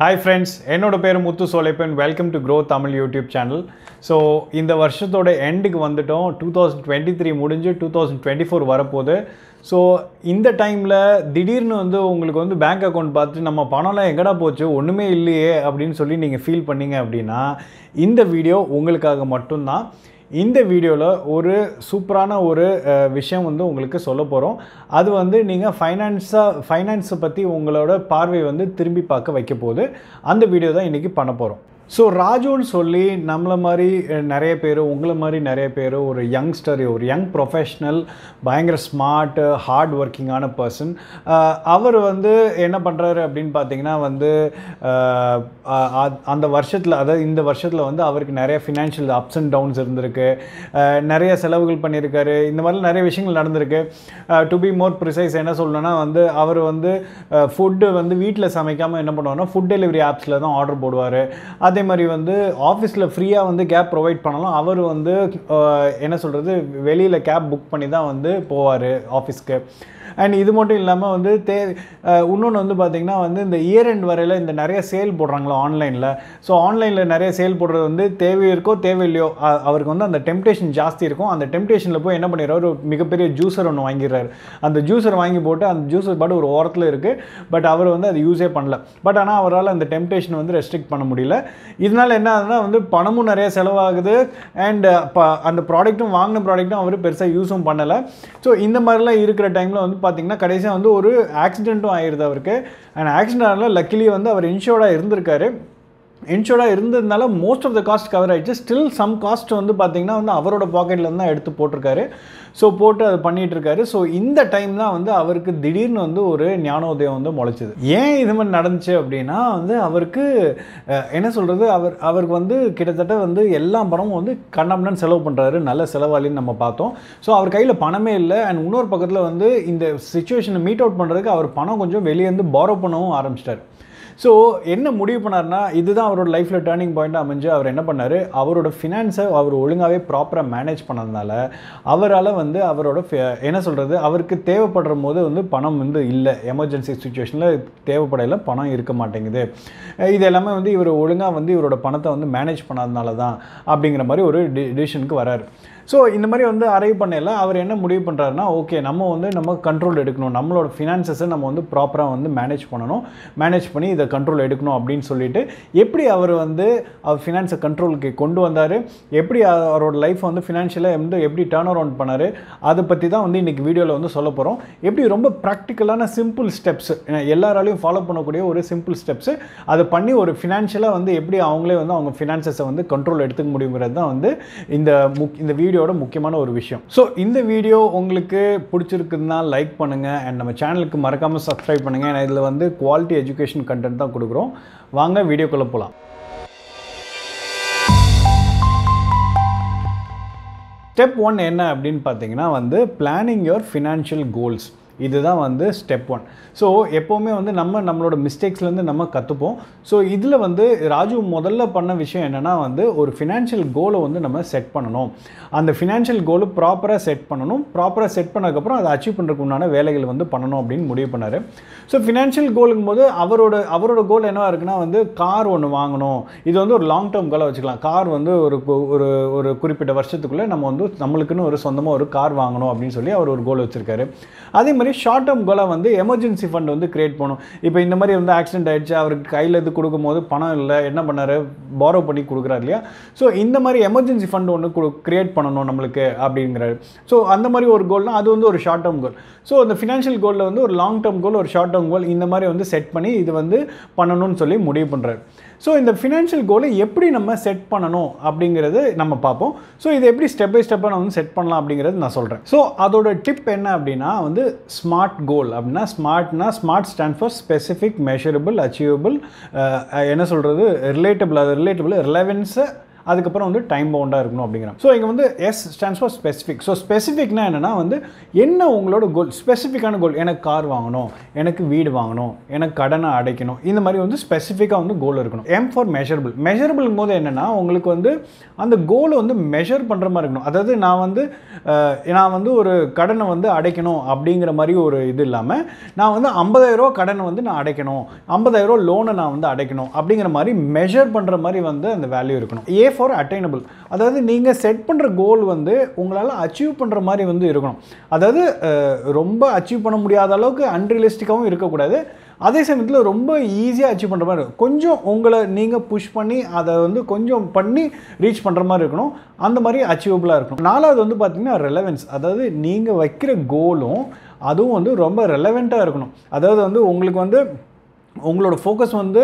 Hi friends, என்னோட பேரு முத்து Solaippan. Welcome to Grow Tamil YouTube channel. So இந்த வருஷத்தோட எண்டுக்கு வந்துட்டோம். 2023 முடிஞ்சு 2024 வரப்போகுது. ஸோ இந்த டைமில் திடீர்னு வந்து உங்களுக்கு வந்து பேங்க் அக்கௌண்ட் பார்த்து நம்ம பணம்லாம் எங்கடா போச்சு ஒன்றுமே இல்லையே அப்படின்னு சொல்லி நீங்கள் ஃபீல் பண்ணீங்க அப்படின்னா இந்த வீடியோ உங்களுக்காக மட்டும்தான். இந்த வீடியோவில் ஒரு சூப்பரான ஒரு விஷயம் வந்து உங்களுக்கு சொல்ல போகிறோம். அது வந்து நீங்கள் ஃபைனான்ஸை பற்றி உங்களோட பார்வை வந்து திரும்பி பார்க்க வைக்க போகுது. அந்த வீடியோ தான் இன்றைக்கி பண்ண போகிறோம். ஸோ ராஜுன்னு சொல்லி நம்மளை மாதிரி நிறைய பேர், உங்களை மாதிரி நிறைய பேர், ஒரு யங்ஸ்டர், ஒரு யங் ப்ரொஃபஷ்னல், பயங்கர ஸ்மார்ட்டு, ஹார்ட் ஒர்க்கிங்கான பர்சன். அவர் வந்து என்ன பண்ணுறாரு அப்படின்னு பார்த்தீங்கன்னா வந்து அந்த வருஷத்தில், அதாவது இந்த வருஷத்தில் வந்து அவருக்கு நிறைய ஃபினான்ஷியல் அப்ஸ் அண்ட் டவுன்ஸ் இருந்திருக்கு, நிறைய செலவுகள் பண்ணியிருக்காரு, இந்த மாதிரிலாம் நிறைய விஷயங்கள் நடந்திருக்கு. டு பி மோர் ப்ரிசைஸ் என்ன சொல்லணும்னா வந்து அவர் வந்து ஃபுட்டு வந்து வீட்டில் சமைக்காமல் என்ன பண்ணுவார்னா ஃபுட் டெலிவரி ஆப்ஸில் தான் ஆர்டர் போடுவார். அதே மாதிரி வந்து ஆஃபீஸில் ஃப்ரீயாக வந்து கேப் ப்ரொவைட் பண்ணலாம். அவர் வந்து என்ன சொல்கிறது, வெளியில் கேப் புக் பண்ணி தான் வந்து போவார் ஆஃபீஸ்க்கு. அண்ட் இது மட்டும் இல்லாமல் வந்து இன்னொன்று வந்து பார்த்திங்கன்னா வந்து இந்த இயர் எண்ட் வரையில் இந்த நிறைய சேல் போடுறாங்களோ ஆன்லைனில். ஸோ ஆன்லைனில் நிறைய சேல் போடுறது வந்து தேவை இருக்கோ தேவையில்லையோ அவருக்கு வந்து அந்த டெம்டேஷன் ஜாஸ்தி இருக்கும். அந்த டெம்டேஷனில் போய் என்ன பண்ணிடுறாரு, ஒரு மிகப்பெரிய ஜூஸர் ஒன்று வாங்கிடுறாரு. அந்த ஜூஸர் வாங்கி போட்டு அந்த ஜூஸர் பாட்டு ஒரு ஓரத்தில் இருக்குது, பட் அவர் வந்து அது யூஸே பண்ணல. பட் ஆனால் அவரால் அந்த டெம்டேஷன் வந்து ரெஸ்ட்ரிக்ட் பண்ண முடியல. இதனால் என்ன ஆகுதுன்னா வந்து பணமும் நிறைய செலவாகுது, அண்ட் அந்த ப்ராடக்ட்டும் வாங்கின ப்ராடக்ட்டும் அவர் பெருசாக யூஸும் பண்ணலை. ஸோ இந்த மாதிரிலாம் இருக்கிற டைமில் வந்து பார்த்தீங்கன்னா கடைசியாக வந்து ஒரு ஆக்சிடெண்ட்டும் ஆயிடுது அவருக்கு. அண்ட் ஆக்சிடென்ட்னால லக்கிலி வந்து அவர் இன்ஷூர்டாக இருந்திருக்காரு. இன்ஷூர்டாக இருந்ததுனால most of the cost cover ஆகிடுச்சு. ஸ்டில் சம் காஸ்ட் வந்து பார்த்திங்கன்னா வந்து அவரோட பாக்கெட்லேருந்து தான் எடுத்து போட்டிருக்காரு. ஸோ போட்டு அது பண்ணிகிட்ருக்காரு. ஸோ இந்த டைம் தான் வந்து அவருக்கு திடீர்னு வந்து ஒரு ஞானோதயம் வந்து முளைச்சிது. ஏன் இது மாதிரி நடந்துச்சு அப்படின்னா வந்து அவருக்கு என்ன சொல்கிறது, அவருக்கு வந்து கிட்டத்தட்ட வந்து எல்லா பணமும் வந்து கண்ணாமண்ணான்னு செலவு பண்ணுறாரு. நல்ல செலவாளின்னு நம்ம பார்த்தோம். ஸோ அவர் கையில் பணமே இல்லை. அண்ட் இன்னொரு பக்கத்தில் வந்து இந்த சிச்சுவேஷனை மீட் அவுட் பண்ணுறதுக்கு அவர் பணம் கொஞ்சம் வெளியேருந்து பாரோ பண்ணவும் ஆரம்பிச்சிட்டார். ஸோ என்ன முடிவு பண்ணார்னா, இதுதான் அவரோட லைஃப்பில் டேர்னிங் பாயிண்ட்டாக அமைஞ்சு அவர் என்ன பண்ணார், அவரோட ஃபினான்ஸை அவர் ஒழுங்காகவே ப்ராப்பராக மேனேஜ் பண்ணதுனால அவரால் வந்து அவரோட என்ன சொல்கிறது, அவருக்கு தேவைப்படுற போது வந்து பணம் வந்து இல்லை, எமர்ஜென்சி சுச்சுவேஷனில் தேவைப்படையில் பணம் இருக்க மாட்டேங்குது. இது எல்லாமே வந்து இவர் ஒழுங்காக வந்து இவரோட பணத்தை வந்து மேனேஜ் பண்ணாதனால தான் அப்படிங்கிற மாதிரி ஒரு டிசிஷனுக்கு வராரு. ஸோ இந்த மாதிரி வந்து அரைவ் பண்ணல அவர் என்ன முடிவு பண்ணுறாருனா, ஓகே நம்ம கண்ட்ரோல் எடுக்கணும், நம்மளோட ஃபினான்சஸை நம்ம வந்து ப்ராப்பராக வந்து மேனேஜ் பண்ணணும், மேனேஜ் பண்ணி இதை கண்ட்ரோல் எடுக்கணும் அப்படின்னு சொல்லிட்டு எப்படி அவர் வந்து அவர் ஃபினான்ஸை கண்ட்ரோலுக்கு கொண்டு வந்தார், எப்படி அவரோட லைஃப் வந்து ஃபினான்ஷியலாக வந்து எப்படி டேர்ன் அரவுண்ட் பண்ணார், அதை பற்றி தான் வந்து இன்றைக்கி வீடியோவில் வந்து சொல்ல போகிறோம். எப்படி ரொம்ப ப்ராக்டிக்கலான சிம்பிள் ஸ்டெப்ஸ், எல்லாராலையும் ஃபாலோ பண்ணக்கூடிய ஒரு சிம்பிள் ஸ்டெப்ஸு, அதை பண்ணி ஒரு ஃபினான்ஷியலாக வந்து எப்படி அவங்களே வந்து அவங்க ஃபினான்சஸை வந்து கண்ட்ரோல் எடுத்துக்க முடியுங்கிறது தான் வந்து இந்த வீடியோட முக்கியமான ஒரு விஷயம். ஸோ இந்த வீடியோ உங்களுக்கு பிடிச்சிருக்குன்னா லைக் பண்ணுங்கள், அண்ட் நம்ம சேனலுக்கு மறக்காமல் சப்ஸ்கிரைப் பண்ணுங்கள். ஏன்னா இதில் வந்து குவாலிட்டி எஜுகேஷன் கண்டென்ட் தான் கொடுக்குறோம். வாங்க வீடியோக்குள்ளே போகலாம். ஸ்டெப் 1 என்ன அப்படின்னு பார்த்தீங்கன்னா வந்து பிளானிங் யுவர் ஃபினான்ஷியல் கோல்ஸ். இதுதான் வந்து ஸ்டெப் 1. ஸோ எப்போவுமே வந்து நம்மளோட மிஸ்டேக்ஸ்லேருந்து நம்ம கற்றுப்போம். ஸோ இதில் வந்து ராஜு முதல்ல பண்ண விஷயம் என்னென்னா வந்து ஒரு ஃபினான்ஷியல் கோலை வந்து நம்ம செட் பண்ணணும். அந்த ஃபினான்ஷியல் கோலை ப்ராப்பராக செட் பண்ணணும். ப்ராப்பராக செட் பண்ணதுக்கப்புறம் அதை அச்சீவ் பண்ணுறதுக்கு உண்டான வேலைகள் வந்து பண்ணணும் அப்படின்னு முடிவு பண்ணார். ஸோ ஃபினான்ஷியல் கோலுங்கும் போது அவரோட கோல் என்னவாக இருக்குன்னா வந்து கார் ஒன்று வாங்கணும். இது வந்து ஒரு லாங் டேர்ம் கோலாக வச்சுக்கலாம். கார் வந்து ஒரு குறிப்பிட்ட வருஷத்துக்குள்ளே நம்ம வந்து நம்மளுக்குன்னு ஒரு சொந்தமாக ஒரு கார் வாங்கணும் அப்படின்னு சொல்லி அவர் ஒரு கோல் வச்சுருக்காரு. அதே மாதிரி ஷார்ட் டேர்ம் கோலாக வந்து எமர்ஜென்சி ஃபண்ட் வந்து கிரியேட் பண்ணணும். இப்போ இந்த மாதிரி வந்து ஆக்சிடென்ட் ஆகிடுச்சு, அவருக்கு கையில் இது கொடுக்கும்போது பணம் இல்லை, என்ன பண்ணார், பாரோ பண்ணி கொடுக்குறாரு இல்லையா. ஸோ இந்த மாதிரி எமர்ஜென்சி ஃபண்ட் ஒன்று கிரியேட் பண்ணணும் நம்மளுக்கு அப்படிங்கிறாரு. ஸோ அந்த மாதிரி ஒரு கோல்னால் அது வந்து ஒரு ஷார்ட் டேர்ம் கோல். ஸோ அந்த ஃபினான்ஷியல் கோலில் வந்து ஒரு லாங் டேர்ம் கோல், ஒரு ஷார்ட் டேர்ம் கோல், இந்த மாதிரி வந்து செட் பண்ணி இது வந்து பண்ணணும்னு சொல்லி முடிவு பண்ணுறாரு. ஸோ இந்த ஃபினான்ஷியல் கோலை எப்படி நம்ம செட் பண்ணணும் அப்படிங்கிறது நம்ம பார்ப்போம். ஸோ இதை எப்படி ஸ்டெப் பை ஸ்டெப்பாக நம்ம வந்து செட் பண்ணலாம் அப்படிங்கிறது நான் சொல்கிறேன். ஸோ அதோட டிப் என்ன அப்படின்னா வந்து ஸ்மார்ட் கோல் அப்படின்னா, smart stand for specific, measurable, achievable, என்ன சொல்கிறது, ரிலேட்டபிள், ரிலேவன்ஸு அதுக்கப்புறம் வந்து டைம் பவுண்டாக இருக்கணும் அப்படிங்கிறாங்க. ஸோ இங்கே வந்து S stands for specific. So ஸ்பெசிஃபிக்னா என்னென்னா வந்து என்ன உங்களோட கோல், ஸ்பெசிஃபிக்கான கோல். எனக்கு கார் வாங்கணும், எனக்கு வீடு வாங்கணும், எனக்கு கடனை அடைக்கணும், இந்த மாதிரி வந்து ஸ்பெசிஃபிக்காக வந்து கோல் இருக்கணும். M for measurable. மெஷரபிள் போது என்னென்னா உங்களுக்கு வந்து அந்த கோலை வந்து மெஷர் பண்ணுற மாதிரி இருக்கணும். அதாவது நான் வந்து ஒரு கடனை வந்து அடைக்கணும் அப்படிங்கிற மாதிரி ஒரு இது இல்லாமல், நான் வந்து 50,000 ரூபா கடனை வந்து நான் அடைக்கணும், 50,000 ரூபா லோனை நான் வந்து அடைக்கணும் அப்படிங்கிற மாதிரி மெஷர் பண்ணுற மாதிரி வந்து அந்த வேல்யூ இருக்கணும். A for attainable. அதாவது நீங்கள் செட் பண்ணுற கோல் வந்து உங்களால் அச்சீவ் பண்ணுற மாதிரி வந்து இருக்கணும். அதாவது ரொம்ப அச்சீவ் பண்ண முடியாத அளவுக்கு அன்ரியலிஸ்டிக்காகவும் இருக்கக்கூடாது, அதே சமயத்தில் ரொம்ப ஈஸியாக அச்சீவ் பண்ணுற மாதிரி இருக்கும். கொஞ்சம் உங்களை நீங்கள் புஷ் பண்ணி அதை வந்து கொஞ்சம் பண்ணி ரீச் பண்ணுற மாதிரி இருக்கணும். அந்த மாதிரி அச்சீவபிளாக இருக்கணும். 4வது வந்து பார்த்திங்கன்னா ரெலவென்ஸ். அதாவது நீங்கள் வைக்கிற கோலும் அதுவும் வந்து ரொம்ப ரெலவெண்ட்டாக இருக்கணும். அதாவது வந்து உங்களுக்கு வந்து உங்களோட ஃபோக்கஸ் வந்து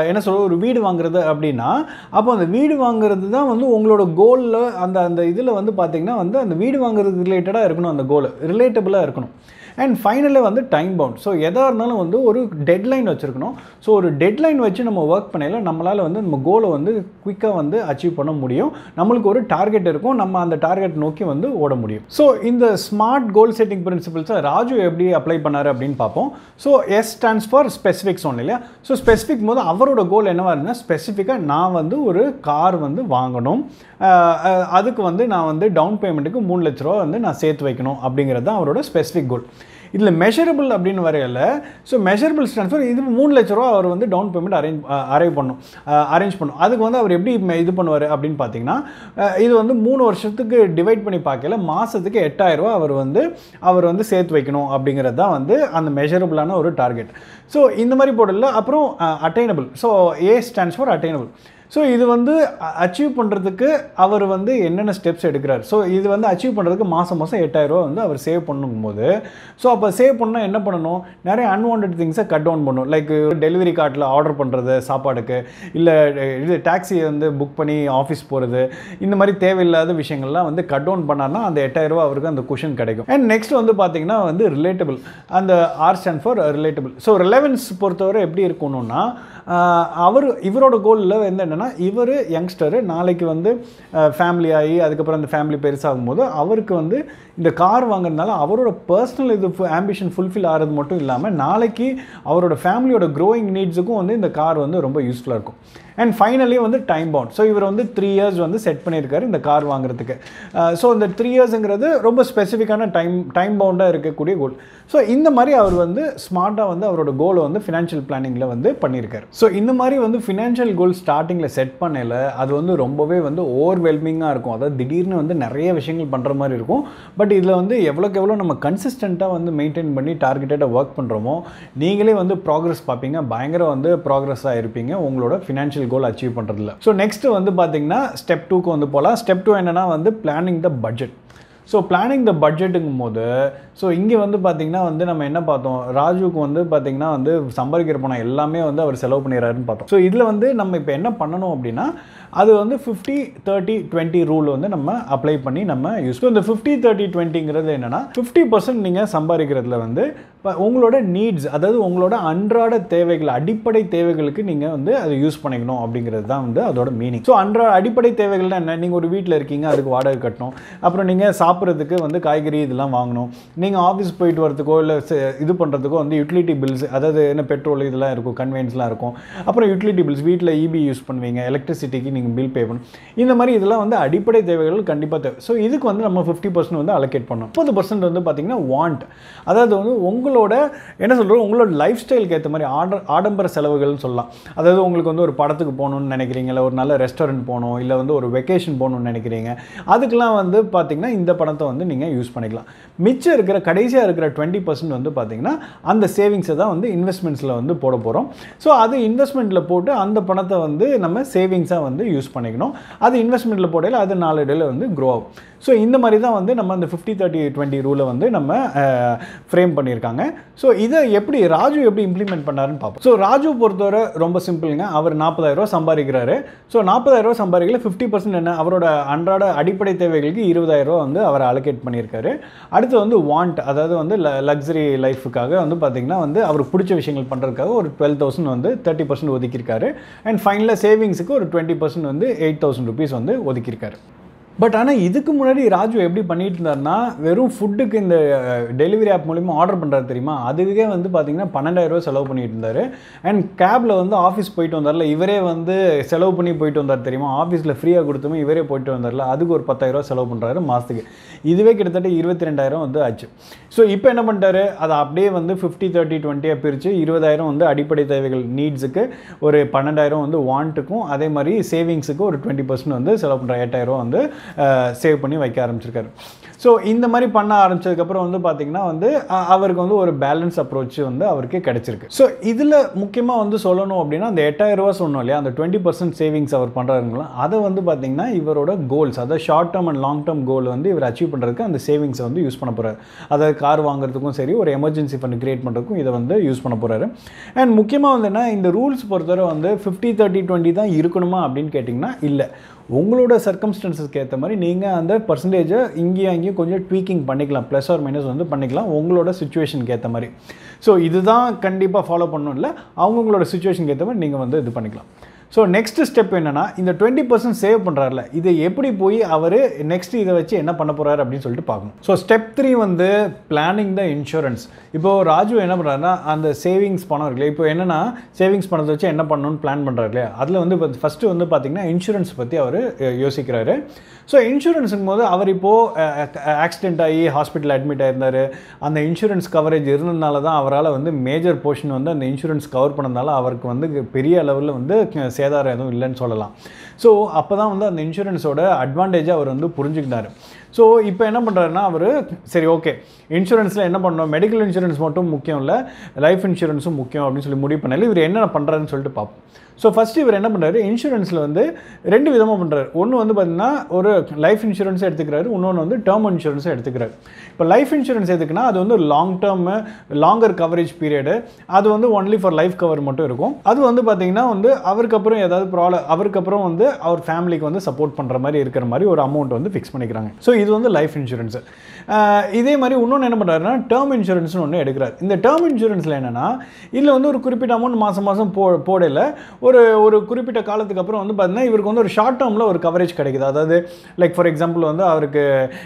என்ன சொல்ல, ஒரு வீடு வாங்குறது அப்படின்னா, அப்போ அந்த வீடு வாங்குறது தான் வந்து உங்களோட கோலில் அந்த இதில் வந்து பார்த்திங்கன்னா வந்து அந்த வீடு வாங்குறதுக்கு ரிலேட்டடாக இருக்கணும். அந்த கோல் ரிலேட்டபிளாக இருக்கணும். அண்ட் ஃபைனலாக வந்து டைம் பவுண்ட். ஸோ எதாக இருந்தாலும் வந்து ஒரு டெட்லைன் வச்சுருக்கணும். ஸோ ஒரு டெட்லைன் வச்சு நம்ம ஒர்க் பண்ணல நம்மளால் வந்து நம்ம கோலை வந்து குயிக்காக வந்து அச்சீவ் பண்ண முடியும். நம்மளுக்கு ஒரு டார்கெட் இருக்கும், நம்ம அந்த டார்கெட் நோக்கி வந்து ஓட முடியும். ஸோ இந்த ஸ்மார்ட் கோல் செட்டிங் பிரின்சிபிள்ஸை ராஜு எப்படி அப்ளை பண்ணார் அப்படின்னு பார்ப்போம். So S stands for specific சொன்னேன் இல்லையா. ஸோ ஸ்பெசிஃபிக் போது அவரோட கோல் என்னவாக இருந்தால், ஸ்பெசிஃபிக்காக நான் வந்து ஒரு கார் வந்து வாங்கணும், அதுக்கு வந்து நான் வந்து டவுன் பேமெண்ட்டுக்கு 3 லட்ச ரூபா வந்து நான் சேர்த்து வைக்கணும் அப்படிங்கிறது தான் அவரோட ஸ்பெசிஃபிக் கோல். இதில் மெஷரபிள் அப்படின்னு வரையில, ஸோ மெஷரபிள் ஸ்டாண்ட்ஸ் ஃபார் இது 3 லட்ச ரூபா அவர் வந்து டவுன் பேமெண்ட் அரேஞ்ச் பண்ணும். அதுக்கு வந்து அவர் எப்படி இது பண்ணுவார் அப்படின்னு பார்த்தீங்கன்னா, இது வந்து 3 வருஷத்துக்கு டிவைட் பண்ணி பார்க்கல மாதத்துக்கு 8,000 ரூபா அவர் வந்து சேர்த்து வைக்கணும் அப்படிங்கிறது தான் வந்து அந்த மெஷரபிளான ஒரு டார்கெட். ஸோ இந்த மாதிரி போடல. அப்புறம் attainable. So A stands for attainable. So இது வந்து அச்சீவ் பண்ணுறதுக்கு அவர் வந்து என்னென்ன ஸ்டெப்ஸ் எடுக்கிறார். ஸோ இது வந்து அச்சீவ் பண்ணுறதுக்கு மாதம் 8,000 ரூபா வந்து அவர் சேவ் பண்ணும்போது, ஸோ அப்போ சேவ் பண்ணால் என்ன பண்ணணும், நிறைய அன்வான்ட் திங்ஸை கட் டவுன் பண்ணணும். லைக் டெலிவரி கார்ட்டில் ஆர்டர் பண்ணுறது சாப்பாடுக்கு, இல்லை இது டாக்ஸி வந்து புக் பண்ணி ஆஃபீஸ் போகிறது, இந்த மாதிரி தேவையில்லாத விஷயங்கள்லாம் வந்து கட் டவுன் பண்ணார்னா அந்த 8,000 ரூபா அவருக்கு அந்த குஷன் கிடைக்கும். அண்ட் நெக்ஸ்ட் வந்து பார்த்தீங்கன்னா வந்து ரிலேட்டபிள். அந்த R stand for relatable. So relevance பொறுத்தவரை எப்படி இருக்கணும்னா, இவரோட கோலில் வந்து என்னென்னா, இவர் யங்ஸ்டரு நாளைக்கு வந்து ஃபேமிலி ஆகி அதுக்கப்புறம் அந்த ஃபேமிலி பெருசாகும் போது அவருக்கு வந்து இந்த கார் வாங்குறதுனால அவரோட பர்சனல் இது ஆம்பிஷன் ஃபுல்ஃபில் ஆகிறது மட்டும் இல்லாமல் நாளைக்கு அவரோட ஃபேமிலியோட க்ரோயிங் நீட்ஸுக்கும் வந்து இந்த கார் வந்து ரொம்ப யூஸ்ஃபுல்லாக இருக்கும். அண்ட் ஃபைனலி வந்து டைம் பவுண்ட். ஸோ இவர் வந்து 3 இயர்ஸ் வந்து செட் பண்ணியிருக்காரு இந்த கார் வாங்குறதுக்கு. ஸோ இந்த 3 இயர்ஸுங்கிறது ரொம்ப ஸ்பெசிஃபிக்கான டைம் பவுண்டாக இருக்கக்கூடிய கோல். ஸோ இந்த மாதிரி அவர் வந்து ஸ்மார்ட்டாக வந்து அவரோட கோலை வந்து ஃபினான்ஷியல் பிளானிங்கில் வந்து பண்ணியிருக்காரு. ஸோ இந்த மாதிரி வந்து ஃபினான்ஷியல் கோல் ஸ்டார்டிங்கில் செட் பண்ணல அது வந்து ரொம்பவே வந்து ஓவர்வெல்மிங்காக இருக்கும். அதாவது திடீர்னு வந்து நிறைய விஷயங்கள் பண்ணுற மாதிரி இருக்கும். பட் இதில் வந்து எவ்வளோக்கு எவ்வளோ நம்ம கன்சிஸ்டண்ட்டாக வந்து மெயின்டைன் பண்ணி டார்கெட்டடாக ஒர்க் பண்ணுறோமோ நீங்களே வந்து ப்ராக்ரஸ் பார்ப்பீங்க, பயங்கர வந்து ப்ராக்ரஸாக இருப்பீங்க உங்களோட ஃபினான்ஷியல் கோல் அச்சீவ் பண்ணுறதுல. ஸோ நெக்ஸ்ட் வந்து பார்த்தீங்கன்னா ஸ்டெப் 2க்கு வந்து போகலாம். ஸ்டெப் 2 என்னன்னா வந்து planning the budget. So planning the பட்ஜெட்டுங்கும் போது ஸோ இங்கே வந்து பார்த்திங்கன்னா வந்து நம்ம என்ன பார்த்தோம், ராஜுவுக்கு வந்து பார்த்திங்கன்னா வந்து சம்பாதிக்கிற பணம் எல்லாமே வந்து அவர் செலவு பண்ணிடுறாருன்னு பார்த்தோம். ஸோ இதில் வந்து நம்ம இப்போ என்ன பண்ணணும் அப்படின்னா, அது வந்து 50-30-20 ரூல் வந்து நம்ம அப்ளை பண்ணி நம்ம யூஸ். ஸோ இந்த 50-30-20ங்கிறது என்னென்னா, 50% நீங்கள் சம்பாதிக்கிறதுல வந்து உங்களோட நீட்ஸ், அதாவது உங்களோட அன்றாட தேவைகள், அடிப்படை தேவைகளுக்கு நீங்கள் வந்து அதை யூஸ் பண்ணிக்கணும் அப்படிங்கிறது தான் வந்து அதோட மீனிங். ஸோ அடிப்படை தேவைகள்னா என்ன, நீங்கள் ஒரு வீட்டில் இருக்கீங்க, அதுக்கு வாடகை கட்டணும், அப்புறம் நீங்கள் சாப்பிட்றதுக்கு வந்து காய்கறி இதெல்லாம் வாங்கணும், நீங்கள் ஆஃபீஸ் போயிட்டு வரதுக்கோ இல்லை இது பண்ணுறதுக்கோ வந்து யூட்டிலிட்டி பில்ஸ், அதாவது என்ன பெட்ரோல் இதெல்லாம் இருக்கும், கன்வென்ஸ்லாம் இருக்கும், அப்புறம் யூட்டிலிட்டி பில்ஸ், வீட்டில் இபி யூஸ் பண்ணுவீங்க, எலக்ட்ரிசிட்டிக்கு நீங்கள் பில் பே பண்ணணும், இந்த மாதிரி இதெல்லாம் வந்து அடிப்படை தேவைகள் கண்டிப்பாக தேவை. ஸோ இதுக்கு வந்து நம்ம 50% வந்து அலோகேட் பண்ணணும். 30% வந்து பார்த்திங்கன்னா வாண்ட், அதாவது வந்து உங்களோட என்ன சொல்கிறோம், உங்களோட லைஃப் ஸ்டைலுக்கு ஏற்ற மாதிரி ஆடம்பர செலவுகள்னு சொல்லலாம். அதாவது உங்களுக்கு வந்து ஒரு படத்துக்கு போகணுன்னு நினைக்கிறீங்க, இல்லை ஒரு நல்ல ரெஸ்டாரண்ட் போகணும், இல்லை வந்து ஒரு வெக்கேஷன் போகணுன்னு நினைக்கிறீங்க, அதுக்கெலாம் வந்து பார்த்திங்கன்னா இந்த பணத்தை வந்து நீங்கள் யூஸ் பண்ணிக்கலாம். மிச்சம் இருக்கிற கடைசியாக இருக்கிற 20% வந்து பார்த்திங்கன்னா அந்த சேவிங்ஸை தான் வந்து இன்வெஸ்ட்மெண்ட்ஸில் வந்து போட போகிறோம். ஸோ அது இன்வெஸ்ட்மெண்ட்டில் போட்டு அந்த பணத்தை வந்து நம்ம சேவிங்ஸாக வந்து யூஸ் பண்ணிக்கணும். அது இன்வெஸ்ட்மெண்ட்டில் போடையில் அது நாளடைவில் வந்து க்ரோ ஆகும். ஸோ இந்த மாதிரி தான் வந்து நம்ம அந்த 50-30-20 ரூலை வந்து நம்ம ஃப்ரேம் பண்ணியிருக்காங்க. ஸோ இதை எப்படி ராஜு எப்படி இம்ப்ளிமெண்ட் பண்ணாருன்னு பார்ப்போம். ஸோ ராஜு பொறுத்தவரை ரொம்ப சிம்பிளுங்க. அவர் 40,000 ரூபா சம்பாதிக்கிறாரு. ஸோ 40,000 ரூபா சம்பாதிக்கல 50% என்ன, அவரோட அன்றாட அடிப்படை தேவைகளுக்கு 20,000 ரூபா வந்து அவர் அலோகேட் பண்ணியிருக்காரு. அடுத்து வந்து வாண்ட், அதாவது வந்து லக்ஸரி லைஃபுக்காக வந்து பார்த்திங்கன்னா வந்து அவருக்கு பிடிச்ச விஷயங்கள் பண்ணுறதுக்காக ஒரு 12,000 வந்து 30% ஒதுக்கியிருக்காரு. அண்ட் ஃபைனலாக சேவிங்ஸுக்கு ஒரு 20% 20% வந்து 8,000 rupees வந்து ஒதுக்கியிருக்காரு. பட் ஆனால் இதுக்கு முன்னாடி ராஜு எப்படி பண்ணிட்டு இருந்தாருன்னா, வெறும் ஃபுட்டுக்கு இந்த டெலிவரி ஆப் மூலிமா ஆர்டர் பண்ணுறாரு தெரியுமா, அதுக்கே வந்து பார்த்தீங்கன்னா 12,000 ரூபா செலவு பண்ணிட்டு இருந்தார். அண்ட் கேபில் வந்து ஆஃபீஸ் போயிட்டு வந்தார்ல, இவரே வந்து செலவு பண்ணி போயிட்டு வந்தார் தெரியுமா, ஆஃபீஸில் ஃப்ரீயாக கொடுத்துமே இவரே போயிட்டு வந்தார்ல, அதுக்கு ஒரு 10,000 ரூபா செலவு பண்ணுறாரு மாதத்துக்கு. இதுவே கிட்டத்தட்ட 22,000 வந்து ஆச்சு. ஸோ இப்போ என்ன பண்ணிட்டாரு, அதை அப்படியே வந்து 50-30-20 பிரித்து 20,000 வந்து அடிப்படை தேவைகள் நீட்ஸுக்கு, ஒரு 12,000 வந்து வாண்ட்டுக்கும், அதே மாதிரி சேவிங்ஸுக்கு ஒரு 20% வந்து செலவு பண்ணுறாரு. 8,000 ரூபா வந்து சேவ் பண்ணி வைக்க ஆரம்பிச்சிருக்காரு. ஸோ இந்த மாதிரி பண்ண ஆரம்பிச்சதுக்கப்புறம் வந்து பார்த்திங்கன்னா வந்து அவருக்கு வந்து ஒரு பேலன்ஸ் அப்ரோச் வந்து அவருக்கு கிடச்சிருக்கு. ஸோ இதில் முக்கியமாக வந்து சொல்லணும் அப்படின்னா, அந்த 8,000 ரூபா சொன்னோம் இல்லையா, அந்த 20% சேவிங்ஸ் அவர் பண்ணுறாருங்களா, அதை வந்து பார்த்திங்கன்னா இவரோட கோல்ஸ், அதாவது short term and long term goal வந்து இவர் அச்சீவ் பண்ணுறதுக்கு அந்த சேவிங்ஸை வந்து யூஸ் பண்ண போகிறார். அதாவது கார் வாங்குறதுக்கும் சரி, ஒரு எமர்ஜென்சி ஃபண்ட் கிரியேட் பண்ணுறதுக்கும் இதை வந்து யூஸ் பண்ண போகிறாரு. அண்ட் முக்கியமாக வந்து என்ன, இந்த ரூல்ஸ் பொறுத்தவரை வந்து 50-30-20 தான் இருக்கணுமா அப்படின்னு கேட்டிங்கன்னா இல்லை. உங்களோட சர்க்கம்ஸ்டன்ஸஸ்க்கு ஏற்ற மாதிரி நீங்கள் அந்த பர்சன்டேஜை இங்கேயும் அங்கேயும் கொஞ்சம் ட்வீக்கிங் பண்ணிக்கலாம், ப்ளஸ் ஆர் மைனஸ் வந்து பண்ணிக்கலாம் உங்களோட சிச்சுவேஷனுக்கு ஏற்ற மாதிரி. ஸோ இதுதான் கண்டிப்பாக ஃபாலோ பண்ணணும் இல்லை, அவங்கவுங்களோட சிச்சுவேஷனுக்கு ஏற்ற மாதிரி நீங்கள் வந்து இது பண்ணிக்கலாம். ஸோ நெக்ஸ்ட் ஸ்டெப் என்னென்னா, இந்த 20% சேவ் பண்ணுறாருல, இதை எப்படி போய் அவர் நெக்ஸ்ட் இதை வச்சு என்ன பண்ண போகிறாரு அப்படின்னு சொல்லிட்டு பார்க்கணும். ஸோ ஸ்டெப் 3 வந்து பிளானிங் த இன்சூரன்ஸ். இப்போது ராஜு என்ன பண்ணுறாருன்னா, அந்த சேவிங்ஸ் பணம் இருக்குல்ல, இப்போ என்னென்னா சேவிங்ஸ் பணத்தை வச்சு என்ன பண்ணணும்னு பிளான் பண்ணுறாரு இல்லையா, அதில் வந்து ஃபஸ்ட்டு வந்து பார்த்திங்கன்னா இன்சூரன்ஸ் பற்றி அவர் யோசிக்கிறாரு. ஸோ இன்சூரன்ஸுங்கும் போது அவர் இப்போது ஆக்சிடென்ட் ஆகி ஹாஸ்பிட்டல் அட்மிட் ஆயிருந்தார். அந்த இன்சூரன்ஸ் கவரேஜ் இருந்ததுனால தான் அவரால் வந்து மேஜர் போர்ஷன் வந்து அந்த இன்சூரன்ஸ் கவர் பண்ணதுனால அவருக்கு வந்து பெரிய அளவில் வந்து சேதாரம் எதுவும் இல்லைன்னு சொல்லலாம். ஸோ அப்போ தான் வந்து அந்த இன்சூரன்ஸோட அட்வான்டேஜை அவர் வந்து புரிஞ்சுக்கிட்டார். ஸோ இப்போ என்ன பண்ணுறாருன்னா, அவர் சரி ஓகே இன்சூரன்ஸில் என்ன பண்ணணும், மெடிக்கல் இன்சூரன்ஸ் மட்டும் முக்கியம் இல்லை, லைஃப் இன்சூரன்ஸும் முக்கியம் அப்படின்னு சொல்லி முடிவு பண்ணல. இவர் என்ன பண்ணுறாருன்னு சொல்லிட்டு பார்ப்போம். ஸோ ஃபஸ்ட்டு இவர் என்ன பண்ணுறாரு, இன்சூரன்ஸில் வந்து 2 விதமாக பண்ணுறாரு. ஒன்று வந்து பார்த்திங்கன்னா ஒரு லைஃப் இன்சூரன்ஸை எடுத்துக்கிறாரு, இன்னொன்று வந்து டேர்ம் இன்சூரன்ஸை எடுத்துக்கிறாரு. இப்போ லைஃப் இன்சூரன்ஸ் எதுக்குன்னா, அது வந்து long term, longer coverage period, அது வந்து ஒன்லி ஃபார் லைஃப் கவர் மட்டும் இருக்கும். அது வந்து பார்த்திங்கன்னா வந்து அவருக்கு அப்புறம் ஏதாவது ப்ராப்ளம், அவருக்கு அப்புறம் வந்து அவர் ஃபேமிலிக்கு வந்து சப்போர்ட் பண்ணுற மாதிரி இருக்கிற மாதிரி ஒரு அமௌண்ட் வந்து ஃபிக்ஸ் பண்ணிக்கிறாங்க. ஸோ இது வந்து லைஃப் இன்சூரன்ஸு. இதே மாதிரி இன்னொன்று என்ன பண்ணுறாருன்னா, டேர்ம் இன்சூரன்ஸ்னு ஒன்று எடுக்கிறார். இந்த டேர்ம் இன்சூரன்ஸில் என்னென்னா, இதில் வந்து ஒரு குறிப்பிட்ட அமௌண்ட் மாதம் மாதம் போடல, ஒரு குறிப்பிட்ட காலத்துக்கு அப்புறம் வந்து பார்த்தீங்கன்னா இவருக்கு வந்து ஒரு ஷார்ட் டேர்மில் ஒரு கவரேஜ் கிடைக்குது. அதாவது லைக் ஃபார் எக்ஸாம்பிள் வந்து அவருக்கு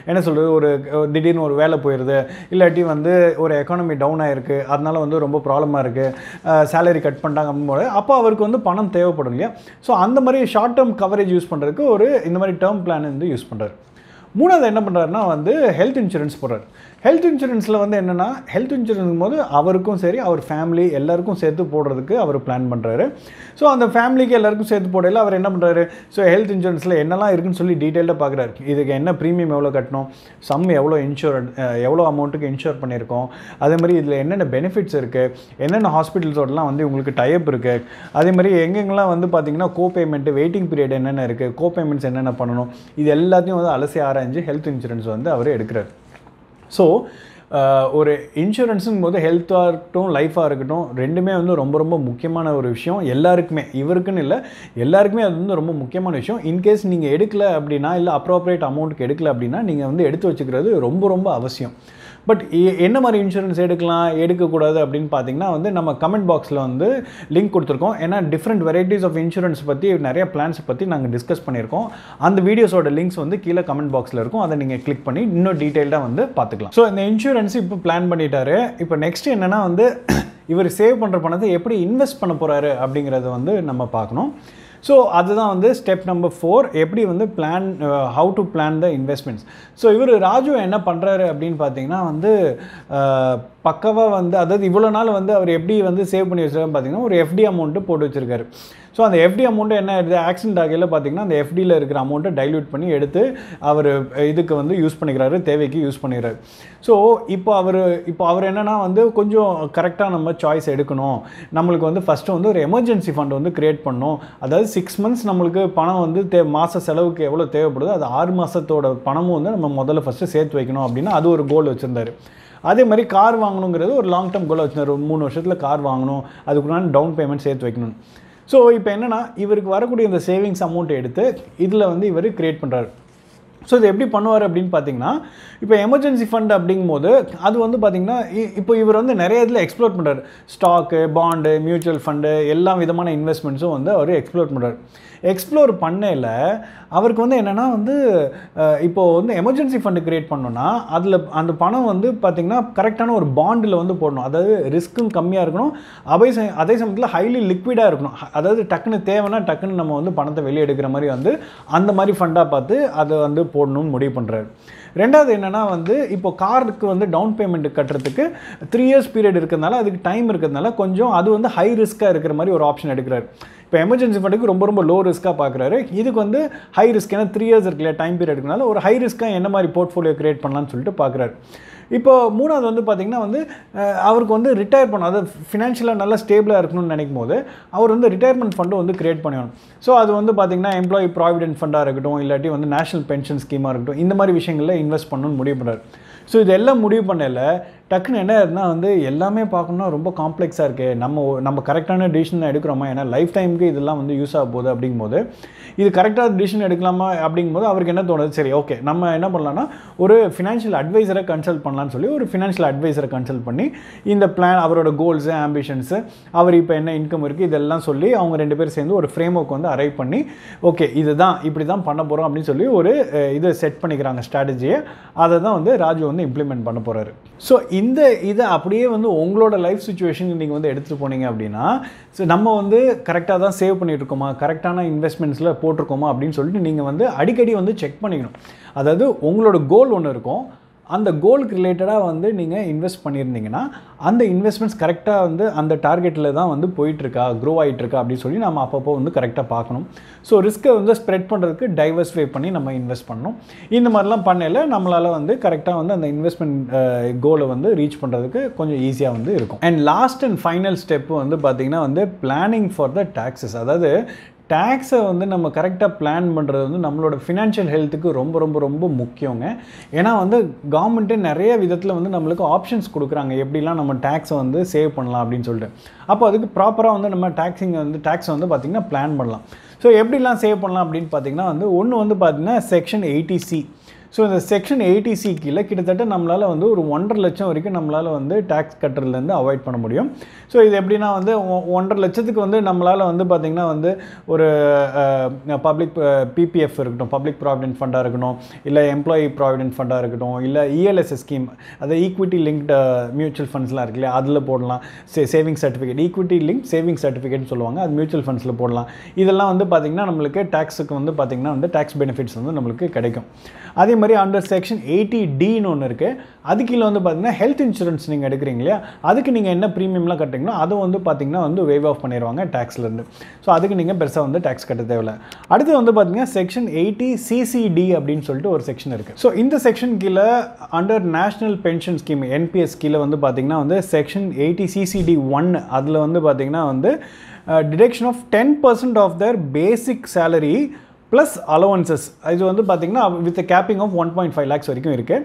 என்ன சொல்கிறது, ஒரு திடீர்னு ஒரு வேலை போயிடுது, இல்லாட்டி வந்து ஒரு எக்கானமி டவுன் ஆகிருக்கு, அதனால வந்து ரொம்ப ப்ராப்ளமாக இருக்குது, சேலரி கட் பண்ணிட்டாங்க அப்படின்போது அப்போ அவருக்கு வந்து பணம் தேவைப்படும் இல்லையா. ஸோ அந்த மாதிரி ஷார்ட் டேர்ம் கவரேஜ் யூஸ் பண்ணுறதுக்கு ஒரு இந்த மாதிரி டேர்ம் பிளான் வந்து யூஸ் பண்ணுறாரு. மூணாவது என்ன பண்ணுறாருன்னா வந்து ஹெல்த் இன்சூரன்ஸ் போடுறாரு. ஹெல்த் இன்சூரன்ஸில் வந்து என்னென்னா, ஹெல்த் இன்சூரன்ஸ் போது அவருக்கும் சரி அவர் ஃபேமிலி எல்லாருக்கும் சேர்த்து போடுறதுக்கு அவர் பிளான் பண்ணுறாரு. ஸோ அந்த ஃபேமிலிக்கு எல்லாருக்கும் சேர்த்து போடையில் அவர் என்ன பண்ணுறாரு, ஸோ ஹெல்த் இன்சூரன்ஸில் என்னெல்லாம் இருக்குன்னு சொல்லி டீட்டெயிலாக பார்க்குறாரு. இதுக்கு என்ன ப்ரீமியம் எவ்வளோ கட்டணும், சம் எவ்வளோ எவ்வளோ அமௌண்ட்டுக்கு இன்ஷூர் பண்ணியிருக்கோம், அதே மாதிரி இதில் என்னென்ன பெனிஃபிட்ஸ் இருக்குது, என்னென்ன ஹாஸ்பிட்டல்ஸோடலாம் வந்து உங்களுக்கு டைப் இருக்குது, அதே மாதிரி எங்கெங்கெல்லாம் வந்து பார்த்திங்கன்னா கோ பேமெண்ட்டு, வெயிட்டிங் பீரியட் என்னென்ன இருக்குது, கோ பேமெண்ட்ஸ் என்னென்ன பண்ணணும், இது எல்லாத்தையும் வந்து அலசி ஆராய்ஞ்சு ஹெல்த் இன்சூரன்ஸ் வந்து அவர் எடுக்கிறார். ஸோ ஒரு இன்சூரன்ஸுங்கும் போது ஹெல்த்தாக இருக்கட்டும் லைஃபாக இருக்கட்டும் ரெண்டுமே வந்து ரொம்ப ரொம்ப முக்கியமான ஒரு விஷயம் எல்லாருக்குமே, இவருக்குன்னு இல்லை எல்லாருக்குமே அது வந்து ரொம்ப முக்கியமான விஷயம். இன்கேஸ் நீங்கள் எடுக்கலை அப்படின்னா, இல்லை அப்ரோப்ரியேட் அமௌண்ட்டுக்கு எடுக்கலை அப்படின்னா நீங்கள் வந்து எடுத்து வச்சுக்கிறது ரொம்ப ரொம்ப அவசியம். பட் என்ன மாதிரி இன்சூரன்ஸ் எடுக்கலாம் எடுக்கக்கூடாது அப்படின்னு பார்த்தீங்கன்னா வந்து நம்ம கமெண்ட் பாக்ஸில் வந்து லிங்க் கொடுத்துருக்கோம். ஏன்னா டிஃப்ரெண்ட் வெரைட்டிஸ் ஆஃப் இன்சூரன்ஸ் பற்றி நிறைய பிளான்ஸ் பற்றி நாங்கள் டிஸ்கஸ் பண்ணியிருக்கோம். அந்த வீடியோஸோட லிங்க்ஸ் வந்து கீழே கமெண்ட் பாக்ஸில் இருக்கும், அதை நீங்கள் கிளிக் பண்ணி இன்னும் டீட்டெயில்டாக வந்து பார்த்துக்கலாம். ஸோ இந்த இன்சூரன்ஸ் இப்போ பிளான் பண்ணிட்டாரு. இப்போ நெக்ஸ்ட் என்னென்னா வந்து இவர் சேவ் பண்ணுற பணத்தை எப்படி இன்வெஸ்ட் பண்ண போகிறாரு அப்படிங்கிறத வந்து நம்ம பார்க்கணும். ஸோ அதுதான் வந்து ஸ்டெப் நம்பர் 4, எப்படி வந்து how to plan the investments. So இவர் ராஜு என்ன பண்ணுறாரு அப்படின்னு பார்த்தீங்கன்னா வந்து பக்கவாக வந்து அதாவது இவ்வளோ நாள் வந்து அவர் எப்படி வந்து சேவ் பண்ணி வச்சுருக்காரு பார்த்தீங்கன்னா ஒரு எஃப்டி அமௌண்ட்டு போட்டு வச்சுருக்காரு. ஸோ அந்த எஃப்டி அமௌண்ட்டு என்ன ஆயிடுது, ஆக்சிடென்ட் ஆகையில் பார்த்தீங்கன்னா அந்த எஃப்டியில் இருக்கிற அமௌண்ட்டை டைல்யூட் பண்ணி எடுத்து அவர் இதுக்கு வந்து யூஸ் பண்ணிக்கிறாரு, தேவைக்கு யூஸ் பண்ணிக்கிறாரு. ஸோ இப்போ அவர் என்னென்னா வந்து கொஞ்சம் கரெக்டாக நம்ம சாய்ஸ் எடுக்கணும். நம்மளுக்கு வந்து ஃபஸ்ட்டு வந்து ஒரு எமர்ஜென்சி ஃபண்ட் வந்து க்ரியேட் பண்ணணும். அதாவது 6 மந்த்ஸ் நம்மளுக்கு பணம் வந்து மாத செலவுக்கு எவ்வளோ தேவைப்படுதோ அது 6 மாதத்தோட பணமும் வந்து நம்ம முதல்ல ஃபஸ்ட்டு சேர்த்து வைக்கணும் அப்படின்னு அது ஒரு கோல் வச்சுருந்தார். அதே மாதிரி கார் வாங்கணுங்கிறது ஒரு லாங் டேர்ம் கோல் வச்சுருந்தார். ஒரு 3 வருஷத்தில் கார் வாங்கணும், அதுக்குள்ளான டவுன் பேமெண்ட் சேர்த்து வைக்கணும். ஸோ இப்போ என்னென்னா இவருக்கு வரக்கூடிய இந்த சேவிங்ஸ் அமௌண்ட்டை எடுத்து இதில் வந்து இவர் க்ரியேட் பண்ணுறாரு. ஸோ இது எப்படி பண்ணுவார் அப்படின்னு பார்த்தீங்கன்னா, இப்போ எமர்ஜென்சி ஃபண்ட் அப்படிங்கும்போது அது வந்து பார்த்தீங்கன்னா, இப்போ இவர் வந்து நிறைய இதில் எக்ஸ்ப்ளோர் பண்ணுறாரு. ஸ்டாக்கு, பாண்டு, மியூச்சுவல் ஃபண்டு எல்லா விதமான இன்வெஸ்ட்மெண்ட்ஸும் வந்து அவர் எக்ஸ்ப்ளோர் பண்ணுறாரு. எக்ஸ்ப்ளோர் பண்ணையில் அவருக்கு வந்து என்னென்னா வந்து இப்போது வந்து எமர்ஜென்சி ஃபண்டு க்ரியேட் பண்ணோன்னா அதில் அந்த பணம் வந்து பார்த்திங்கன்னா கரெக்டான ஒரு பாண்டில் வந்து போடணும். அதாவது ரிஸ்க்கும் கம்மியாக இருக்கணும், அதே சமயத்தில் ஹைலி லிக்விடாக இருக்கணும். அதாவது டக்குன்னு தேவைன்னா டக்குன்னு நம்ம வந்து பணத்தை வெளியே எடுக்கிற மாதிரி வந்து அந்த மாதிரி ஃபண்டாக பார்த்து அதை வந்து போடணும்னு முடிவு பண்ணுறாரு. ரெண்டாவது என்னென்னா வந்து இப்போ காருக்கு வந்து டவுன் பேமெண்ட் கட்டுறதுக்கு 3 இயர்ஸ் பீரியட் இருக்கிறதுனால அதுக்கு டைம் இருக்கிறதுனால கொஞ்சம் அது வந்து ஹை ரிஸ்க்காக இருக்கிற மாதிரி ஒரு ஆப்ஷன் எடுக்கிறாரு. இப்போ எமர்ஜென்சி ஃபண்டுக்கு ரொம்ப ரொம்ப லோ ரிஸ்க்காக பார்க்குறாரு. இதுக்கு வந்து ஹை ரிஸ்க், ஏன்னா 3 இயர்ஸ் இருக்குல்ல டைம் பீரியட் இருக்கனால ஒரு ஹை ரிஸ்க்காக என்ன மாதிரி போர்ட்ஃபோலியோ கிரியேட் பண்ணலான்னு சொல்லிட்டு பார்க்குறாரு. இப்போ மூணாவது வந்து பார்த்திங்கன்னா வந்து அவருக்கு வந்து ரிட்டையர் பண்ணணும், அது ஃபினான்ஷியலாக நல்லா ஸ்டேபிளாக இருக்கணும்னு நினைக்கும் போது அவர் வந்து ரிட்டையர்மெண்ட் ஃபண்டு வந்து கிரியேட் பண்ணணும். ஸோ அது வந்து பார்த்திங்கன்னா எம்ப்ளாயி ப்ராவிடென்ட் ஃபண்டாக இருக்கட்டும், இல்லாட்டி வந்து நேஷனல் பென்ஷன் ஸ்கீமாக இருக்கட்டும், இந்த மாதிரி விஷயங்களில் இன்வெஸ்ட் பண்ணணும்னு முடிவு பண்ணுறாரு. ஸோ இதெல்லாம் முடிவு பண்ணல டக்குன்னு என்ன ஆகுதுன்னா வந்து எல்லாமே பார்க்கணுன்னா ரொம்ப காம்ப்ளெக்ஸாக இருக்குது, நம்ம கரெக்டான டிசிஷன் எடுக்கிறோமா, ஏன்னா லைஃப் டைமுக்கு இதெல்லாம் வந்து யூஸ் ஆக போகுது அப்படிங்கும்போது இது கரெக்டாக டிசிஷன் எடுக்கலாமா அப்படிங்கும்போது அவருக்கு என்ன தோணுது, சரி ஓகே நம்ம என்ன பண்ணலான்னா ஒரு ஃபினான்ஷியல் அட்வைசரை கன்சல்ட் பண்ணலான்னு சொல்லி ஒரு ஃபினான்ஷியல் அட்வைசரை கன்சல்ட் பண்ணி இந்த பிளான், அவரோட கோல்ஸு, ஆம்பிஷன்ஸு, அவர் இப்போ என்ன இன்கம் இருக்குது இதெல்லாம் சொல்லி அவங்க 2 பேர் சேர்ந்து ஒரு ஃப்ரேம் ஒர்க் வந்து அரைவ் பண்ணி ஓகே இதுதான் இப்படி தான் பண்ண போகிறோம் அப்படின்னு சொல்லி ஒரு இதை செட் பண்ணிக்கிறாங்க ஸ்ட்ராட்டஜியை. அதை தான் வந்து ராஜு வந்து இம்ப்ளிமெண்ட் பண்ண போகிறாரு. ஸோ இதை அப்படியே வந்து உங்களோட லைஃப் சுச்சுவேஷனுக்கு நீங்கள் வந்து எடுத்துகிட்டு போனீங்க அப்படின்னா, ஸோ நம்ம வந்து கரெக்டாக தான் சேவ் பண்ணிட்டு இருக்கோமா, கரெக்டான இன்வெஸ்ட்மெண்ட்ஸில் போட்டிருக்கோமா அப்படின்னு சொல்லிட்டு நீங்கள் வந்து அடிக்கடி வந்து செக் பண்ணிக்கணும். அதாவது உங்களோட கோல் ஒன்று இருக்கும், அந்த கோலுக்கு ரிலேட்டடாக வந்து நீங்கள் இன்வெஸ்ட் பண்ணியிருந்தீங்கன்னா அந்த இன்வெஸ்ட்மெண்ட்ஸ் கரெக்டாக வந்து அந்த டார்கெட்டில் தான் வந்து போயிட்டுருக்கா, க்ரோ ஆகிட்டுருக்கா அப்படின்னு சொல்லி நம்ம அப்பப்போ வந்து கரெக்டாக பார்க்கணும். ஸோ ரிஸ்க்கை வந்து ஸ்ப்ரெட் பண்ணுறதுக்கு டைவர்ஸ்ஃபை பண்ணி நம்ம இன்வெஸ்ட் பண்ணணும். இந்த மாதிரிலாம் பண்ணல நம்மளால் வந்து கரெக்டாக வந்து அந்த இன்வெஸ்ட்மெண்ட் கோலை வந்து ரீச் பண்ணுறதுக்கு கொஞ்சம் ஈஸியாக வந்து இருக்கும். And last and final step வந்து பார்த்திங்கன்னா வந்து பிளானிங் ஃபார் த டாக்ஸஸ். அதாவது டேக்ஸை வந்து நம்ம கரெக்டாக பிளான் பண்ணுறது வந்து நம்மளோட ஃபினான்ஷியல் ஹெல்த்துக்கு ரொம்ப ரொம்ப ரொம்ப முக்கியங்க. ஏன்னா வந்து கவர்மெண்ட்டே நிறைய விதத்தில் வந்து நம்மளுக்கு ஆப்ஷன்ஸ் கொடுக்குறாங்க எப்படிலாம் நம்ம டேக்ஸை வந்து சேவ் பண்ணலாம் அப்படின்னு சொல்லிட்டு. அப்போ அதுக்கு ப்ராப்பராக வந்து நம்ம டேக்ஸை வந்து பார்த்திங்கன்னா பிளான் பண்ணலாம். ஸோ எப்படிலாம் சேவ் பண்ணலாம் அப்படின்னு பார்த்திங்கன்னா வந்து ஒன்று வந்து பார்த்திங்கன்னா செக்ஷன் 80C. ஸோ இந்த செக்ஷன் 80C கீழே கிட்டத்தட்ட நம்மளால் வந்து ஒரு 1.5 லட்சம் வரைக்கும் நம்மளால் வந்து டேக்ஸ் கட்டுறதுலேருந்து அவாய்ட் பண்ண முடியும். ஸோ இது எப்படின்னா வந்து 1.5 லட்சத்துக்கு வந்து நம்மளால் வந்து பார்த்திங்கன்னா வந்து ஒரு பப்ளிக் பிபிஎஃப் இருக்கட்டும், பப்ளிக் ப்ராவிடென்ட் ஃபண்டாக இருக்கட்டும், இல்லை எம்ப்ளாயி ப்ராவிடென்ட் ஃபண்டாக இருக்கட்டும், இல்லை இஎல்எஸ்எஸ் ஸ்கீம், அது ஈக்விட்டி லிங்க்டு மியூச்சுவல் ஃபண்ட்ஸ்லாம் இருக்கு இல்லையா, அதில் போடலாம். Saving certificate, equity link saving சர்டிஃபிகேட்னு சொல்லுவாங்க, அது மியூச்சுவல் ஃபண்ட்ஸில் போடலாம். இதெல்லாம் வந்து பார்த்திங்கன்னா நம்மளுக்கு டேக்ஸுக்கு வந்து பார்த்திங்கன்னா வந்து டேக்ஸ் பெனிஃபிட்ஸ் வந்து நம்மளுக்கு கிடைக்கும். அதே மாதிரி அண்டர் செக்ஷன் 80Dன்னு ஒன்று இருக்குது. அது கீழே வந்து பார்த்திங்கன்னா ஹெல்த் இன்சூரன்ஸ் நீங்கள் எடுக்கிறீங்க இல்லையா, அதுக்கு நீங்கள் என்ன ப்ரீமியம்லாம் கட்டுறீங்களோ அதை வந்து பார்த்திங்கன்னா வந்து வேவ் ஆஃப் பண்ணிடுவாங்க டேக்ஸ்லேருந்து. ஸோ அதுக்கு நீங்கள் பெருசாக வந்து டேக்ஸ் கட்ட தேவையில்லை. அடுத்து வந்து பார்த்திங்கன்னா செக்ஷன் 80CCD அப்படின்னு சொல்லிட்டு ஒரு செக்ஷன் இருக்குது. ஸோ இந்த செக்ஷன் கீழே under national pension scheme NPS கீழே வந்து பார்த்திங்கன்னா வந்து செக்ஷன் 80CCD1 அதில் வந்து பார்த்திங்கன்னா வந்து deduction of 10% of their basic salary plus allowances. இது வந்து பார்த்திங்கன்னா வித் கேப்பிங் ஆஃப் 1.5 lakhs வரைக்கும் இருக்குது.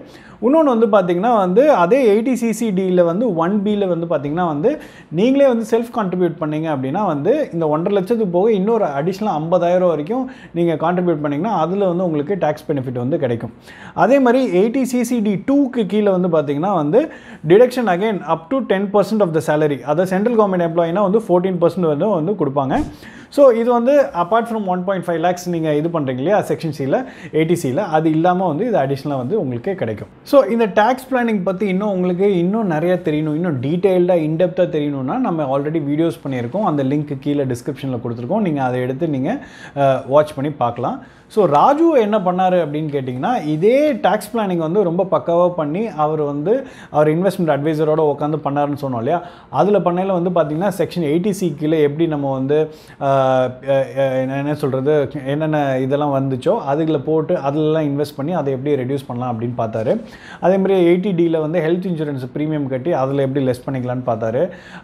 இன்னொன்று வந்து பார்த்திங்கன்னா வந்து அதே 80CCDயில் வந்து 1Bயில் வந்து பார்த்திங்கன்னா வந்து நீங்களே வந்து செல்ஃப் கான்ட்ரிபியூட் பண்ணிங்க அப்படின்னா வந்து இந்த 1.5 லட்சத்துக்கு போக இன்னொரு அடிஷ்னலாக 50,000 வரைக்கும் நீங்கள் கான்ட்ரிபியூட் பண்ணிங்கன்னா அதில் வந்து உங்களுக்கு டேக்ஸ் பெனிஃபிட் வந்து கிடைக்கும். அதே மாதிரி 80CCD2க்கு கீழே வந்து பார்த்திங்கன்னா வந்து deduction again up to 10% of the salary. அதை சென்ட்ரல் கவர்மெண்ட் எம்ப்ளாயினா வந்து 14% வந்து கொடுப்பாங்க. ஸோ இது வந்து அப்பார்ட் ஃப்ரம் 1.5 lakhs நீங்கள் இது பண்ணுறீங்க இல்லையா செக்ஷன் சியில் 80Cயில், அது இல்லாமல் வந்து இது அடிஷ்னலாக வந்து உங்களுக்கு கிடைக்கும். ஸோ இந்த டேக்ஸ் பிளானிங் பற்றி உங்களுக்கு இன்னும் நிறையா தெரியணும், இன்னும் டீட்டெயில்டாக இன்டெப்த்தாக தெரியணும்னா நம்ம ஆல்ரெடி வீடியோஸ் பண்ணியிருக்கோம், அந்த லிங்க் கீழே டிஸ்கிரிப்ஷனில் கொடுத்துருக்கோம், நீங்கள் அதை எடுத்து நீங்கள் வாட்ச் பண்ணி பார்க்கலாம். ஸோ ராஜு என்ன பண்ணார் அப்படின்னு கேட்டிங்கன்னா இதே டேக்ஸ் பிளானிங் வந்து ரொம்ப பக்காவாக பண்ணி அவர் இன்வெஸ்ட்மெண்ட் அட்வைசரோட உட்காந்து பண்ணாருன்னு சொன்னோம் இல்லையா, அதில் பண்ணையில் வந்து பார்த்திங்கன்னா செக்ஷன் 80C கீழே எப்படி நம்ம வந்து என்ன சொல்கிறது என்னென்ன இதெல்லாம் வந்துச்சோ அதுகளை போட்டு அதிலெலாம் இன்வெஸ்ட் பண்ணி அதை எப்படி ரெடியூஸ் பண்ணலாம் அப்படின்னு பார்த்தாரு. அதேமாதிரி 80Dயில் வந்து ஹெல்த் இன்சூரன்ஸ் ப்ரீமியம் கட்டி அதில் எப்படி லெஸ் பண்ணிக்கலான்னு பார்த்தாரு.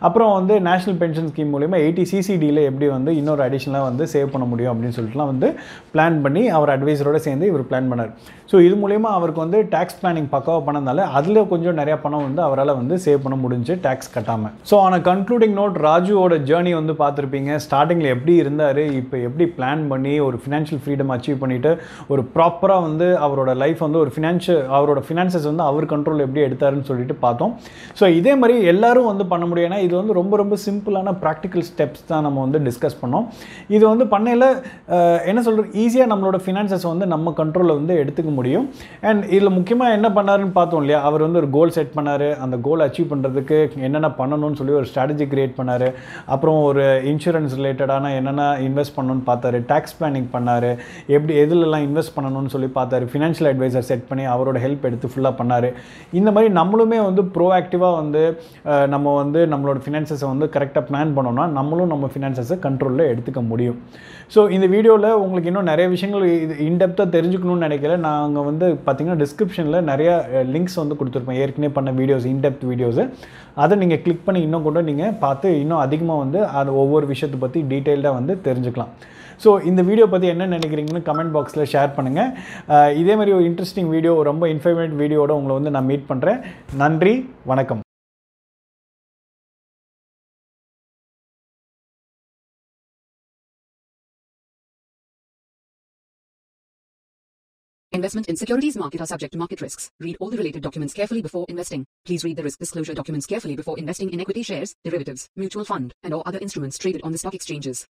அப்புறம் வந்து நேஷனல் பென்ஷன் ஸ்கீம் மூலிமா 80CCDயில் எப்படி வந்து இன்னொரு அடிஷனலாக வந்து சேவ் பண்ண முடியும் அப்படின்னு சொல்லிட்டுலாம் வந்து பிளான் பண்ணி அவர் அட்வைசரோட சேர்ந்து இவர் பிளான் பண்ணார். ஸோ இது மூலமா அவருக்கு வந்து டேக்ஸ் பிளானிங் பக்காவாக பண்ணதால அதில் கொஞ்சம் நிறையா பணம் வந்து அவரால் வந்து சேவ் பண்ண முடிஞ்சு டேக்ஸ் கட்டாமல். ஸோ ஆன கன்க்ளூடிங் நோட், ராஜுவோட ஜேர்னி வந்து பார்த்துருப்பீங்க. ஸ்டார்டிங்கில் எப்படி எப்படி இருந்தார், இப்போ எப்படி பிளான் பண்ணி ஒரு ஃபினான்ஷியல் ஃப்ரீடம் அச்சீவ் பண்ணிவிட்டு ஒரு ப்ராப்பராக வந்து அவரோட லைஃப் வந்து ஒரு அவரோட ஃபினான்சஸ் வந்து அவர் கண்ட்ரோல் எப்படி எடுத்தாருன்னு சொல்லிட்டு பார்த்தோம். ஸோ இதே மாதிரி எல்லாரும் வந்து பண்ண முடியும். ஏன்னா இது வந்து ரொம்ப ரொம்ப சிம்பிளான ப்ராக்டிக்கல் ஸ்டெப்ஸ் தான் நம்ம வந்து டிஸ்கஸ் பண்ணோம். இது வந்து பண்ணையில் என்ன சொல்கிறது, ஈஸியாக நம்மளோட ஃபினான்சஸ் வந்து நம்ம கண்ட்ரோலில் வந்து எடுத்துக்க முடியும். அண்ட் இதில் முக்கியமாக என்ன பண்ணாருன்னு பார்த்தோம் இல்லையா, அவர் வந்து ஒரு கோல் செட் பண்ணார். அந்த கோல் அச்சீவ் பண்ணுறதுக்கு என்னென்ன பண்ணணும்னு சொல்லி ஒரு ஸ்ட்ராட்டஜி கிரியேட் பண்ணார். அப்புறம் ஒரு இன்சூரன்ஸ் ரிலேட்டடான என்னென்ன இன்வெஸ்ட் பண்ணணும்னு பார்த்தாரு, டேக்ஸ் பிளானிங் பண்ணார், எப்படி எதுலெல்லாம் இன்வெஸ்ட் பண்ணணும்னு சொல்லி பார்த்தாரு, ஃபினான்ஷியல் அட்வைசர் செட் பண்ணி அவரோட ஹெல்ப் எடுத்து ஃபுல்லாக பண்ணார். இந்த மாதிரி நம்மளுமே வந்து ப்ரோஆக்டிவாக வந்து நம்ம வந்து நம்மளோட ஃபினான்சஸை வந்து கரெக்டாக பிளான் பண்ணோம்னா நம்மளும் நம்ம ஃபினான்சஸை கண்ட்ரோலில் எடுத்துக்க முடியும். ஸோ இந்த வீடியோவில் உங்களுக்கு இன்னும் நிறைய விஷயங்கள் இது இன்டெப்த்தாக தெரிஞ்சுக்கணும்னு நினைக்கல. நாங்கள் வந்து பார்த்திங்கன்னா டிஸ்கிரிப்ஷனில் நிறையா லிங்க்ஸ் வந்து கொடுத்துருப்போம், ஏற்கனவே பண்ண வீடியோஸ், இன்டெப்த் வீடியோஸு. அதை நீங்கள் கிளிக் பண்ணி இன்னும் கூட நீங்கள் பார்த்து இன்னும் அதிகமாக வந்து அது ஒவ்வொரு விஷயத்தை பற்றி டீட்டெயில்டாக வந்து தெரிஞ்சுக்கலாம். ஸோ இந்த வீடியோ பற்றி என்ன நினைக்கிறீங்கன்னு கமெண்ட் பாக்ஸில் ஷேர் பண்ணுங்கள். இதே மாதிரி ஒரு இன்ட்ரெஸ்டிங் வீடியோ, ரொம்ப இன்ஃபர்மேட்டிவ் வீடியோட உங்களை வந்து நான் மீட் பண்ணுறேன். நன்றி, வணக்கம். Investment in securities market are subject to market risks. Read all the related documents carefully before investing. Please read the risk disclosure documents carefully before investing in equity shares, derivatives, mutual fund, and or other instruments traded on the stock exchanges.